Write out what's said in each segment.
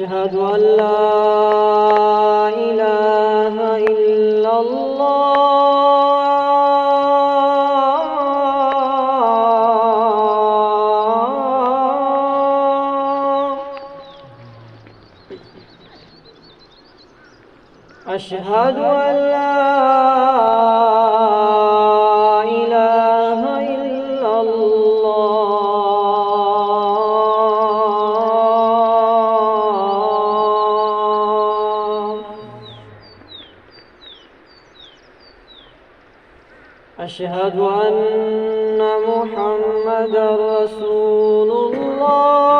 أشهد أن لا إله إلا الله. أشهد أن لا إله إلا الله. أشهد أن محمدًا رسول الله.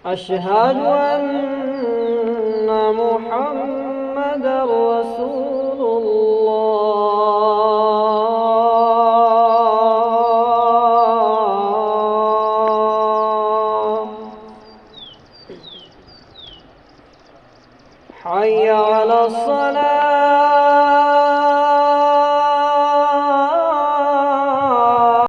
أشهد أن محمدًا رسول الله. حي على الصلاة.